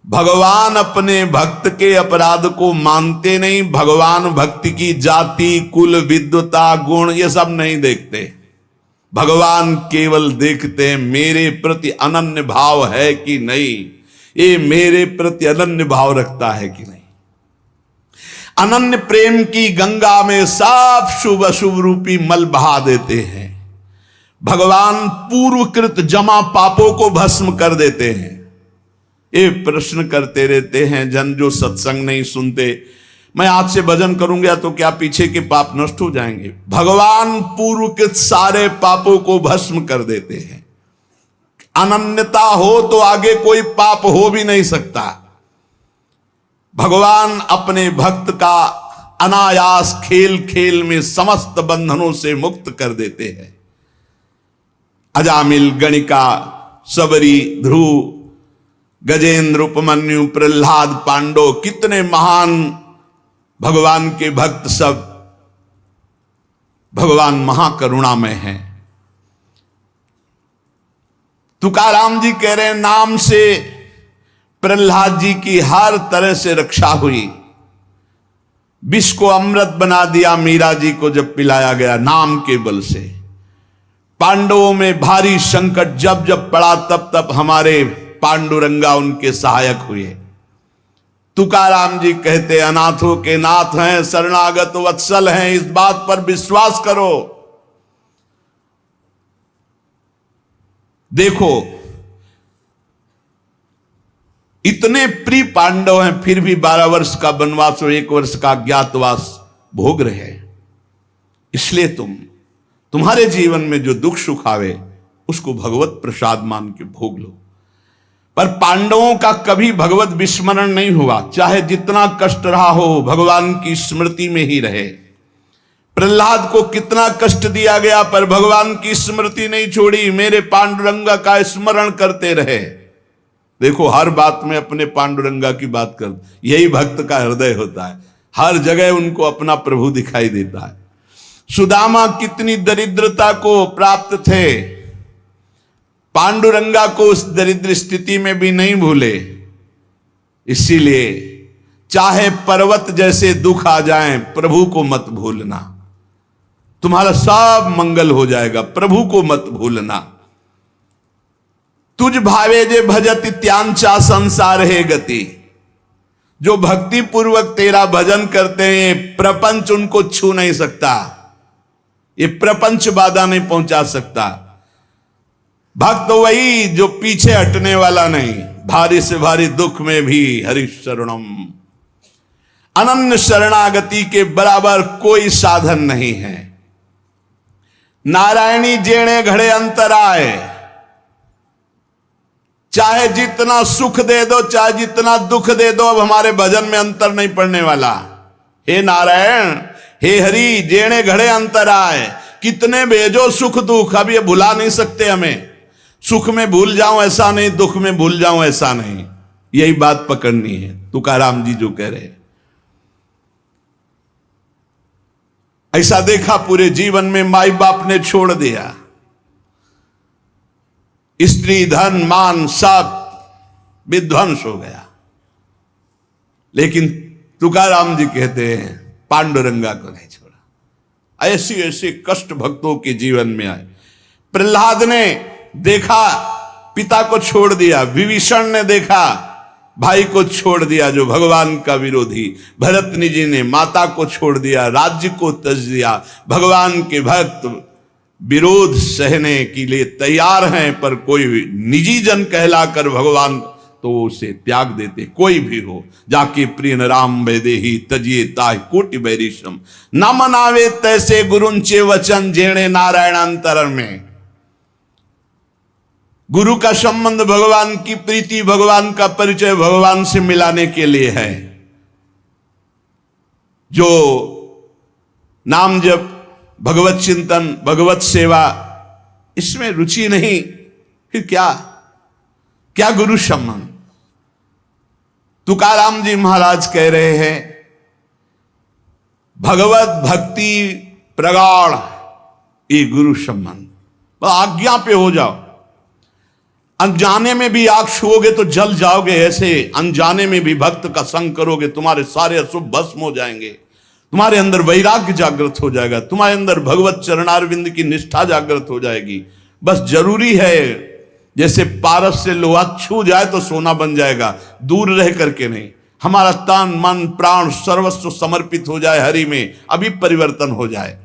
भगवान अपने भक्त के अपराध को मानते नहीं। भगवान भक्ति की जाति, कुल, विद्वता, गुण ये सब नहीं देखते। भगवान केवल देखते हैं मेरे प्रति अनन्य भाव है कि नहीं, ये मेरे प्रति अनन्य भाव रखता है कि नहीं। अनन्य प्रेम की गंगा में सब शुभ अशुभ रूपी मल बहा देते हैं। भगवान पूर्वकृत जमा पापों को भस्म कर देते हैं। ये प्रश्न करते रहते हैं जन जो सत्संग नहीं सुनते, मैं आज से भजन करूंगा तो क्या पीछे के पाप नष्ट हो जाएंगे? भगवान पूर्वकृत सारे पापों को भस्म कर देते हैं। अनन्यता हो तो आगे कोई पाप हो भी नहीं सकता। भगवान अपने भक्त का अनायास खेल खेल में समस्त बंधनों से मुक्त कर देते हैं। अजामिल, गणिका, सबरी, ध्रुव, गजेंद्र, उपमन्यु, प्रहलाद, पांडव, कितने महान भगवान के भक्त, सब भगवान महाकरुणामय हैं। तुकाराम जी कह रहे हैं नाम से प्रहलाद जी की हर तरह से रक्षा हुई। विष को अमृत बना दिया मीरा जी को जब पिलाया गया नाम के बल से। पांडवों में भारी संकट जब जब पड़ा तब तब हमारे पांडुरंगा उनके सहायक हुए। तुकाराम जी कहते अनाथों के नाथ हैं, शरणागत वत्सल हैं, इस बात पर विश्वास करो। देखो इतने प्रिय पांडव हैं फिर भी 12 वर्ष का वनवास और 1 वर्ष का अज्ञातवास भोग रहे हैं। इसलिए तुम्हारे जीवन में जो दुख सुख आवे उसको भगवत प्रसाद मान के भोग लो। पर पांडवों का कभी भगवत विस्मरण नहीं हुआ, चाहे जितना कष्ट रहा हो भगवान की स्मृति में ही रहे। प्रहलाद को कितना कष्ट दिया गया पर भगवान की स्मृति नहीं छोड़ी, मेरे पांडुरंगा का स्मरण करते रहे। देखो हर बात में अपने पांडुरंगा की बात कर, यही भक्त का हृदय होता है। हर जगह उनको अपना प्रभु दिखाई देता है। सुदामा कितनी दरिद्रता को प्राप्त थे, पांडुरंगा को उस दरिद्र स्थिति में भी नहीं भूले। इसीलिए चाहे पर्वत जैसे दुख आ जाएं, प्रभु को मत भूलना, तुम्हारा सब मंगल हो जाएगा। प्रभु को मत भूलना। तुझ भावे जे भजति त्यांचा संसार है गति। जो भक्ति पूर्वक तेरा भजन करते हैं प्रपंच उनको छू नहीं सकता, ये प्रपंच बाधा नहीं पहुंचा सकता। भक्त वही जो पीछे हटने वाला नहीं, भारी से भारी दुख में भी हरि शरणम। अनन्य शरणागति के बराबर कोई साधन नहीं है। नारायणी जेणे घड़े अंतराय, चाहे जितना सुख दे दो चाहे जितना दुख दे दो, अब हमारे भजन में अंतर नहीं पड़ने वाला। हे नारायण, हे हरि, जेणे घड़े अंतराय, कितने भेजो सुख दुख, अब ये भुला नहीं सकते हमें। सुख में भूल जाऊं ऐसा नहीं, दुख में भूल जाऊं ऐसा नहीं, यही बात पकड़नी है। तुकाराम जी जो कह रहे हैं, ऐसा देखा पूरे जीवन में माई बाप ने छोड़ दिया, स्त्री धन मान सब विध्वंस हो गया, लेकिन तुकाराम जी कहते हैं पांडुरंगा को नहीं छोड़ा। ऐसी ऐसी कष्ट भक्तों के जीवन में आए। प्रहलाद ने देखा पिता को छोड़ दिया, विभीषण ने देखा भाई को छोड़ दिया जो भगवान का विरोधी, भरतनी जी ने माता को छोड़ दिया, राज्य को त्यज दिया। भगवान के भक्त विरोध सहने के लिए तैयार हैं, पर कोई निजी जन कहलाकर भगवान तो उसे त्याग देते। कोई भी हो जाके प्रिय राम वैदेही तजिए ताहि कोटि बैरिशम, न मनावे तैसे गुरुंचे वचन जेणे नारायण अंतर में। गुरु का संबंध भगवान की प्रीति, भगवान का परिचय भगवान से मिलाने के लिए है। जो नाम जप, भगवत चिंतन, भगवत सेवा, इसमें रुचि नहीं, फिर क्या गुरु संबंध। तुकाराम जी महाराज कह रहे हैं भगवत भक्ति प्रगाढ़ ये गुरु संबंध, आज्ञा पे हो जाओ। अनजाने में भी आग छुओगे तो जल जाओगे, ऐसे अनजाने में भी भक्त का संग करोगे तुम्हारे सारे अशुभ भस्म हो जाएंगे, तुम्हारे अंदर वैराग्य जागृत हो जाएगा, तुम्हारे अंदर भगवत चरणारविंद की निष्ठा जागृत हो जाएगी। बस जरूरी है जैसे पारस से लोहा छू जाए तो सोना बन जाएगा, दूर रह करके नहीं। हमारा तन मन प्राण सर्वस्व समर्पित हो जाए हरि में, अभी परिवर्तन हो जाए।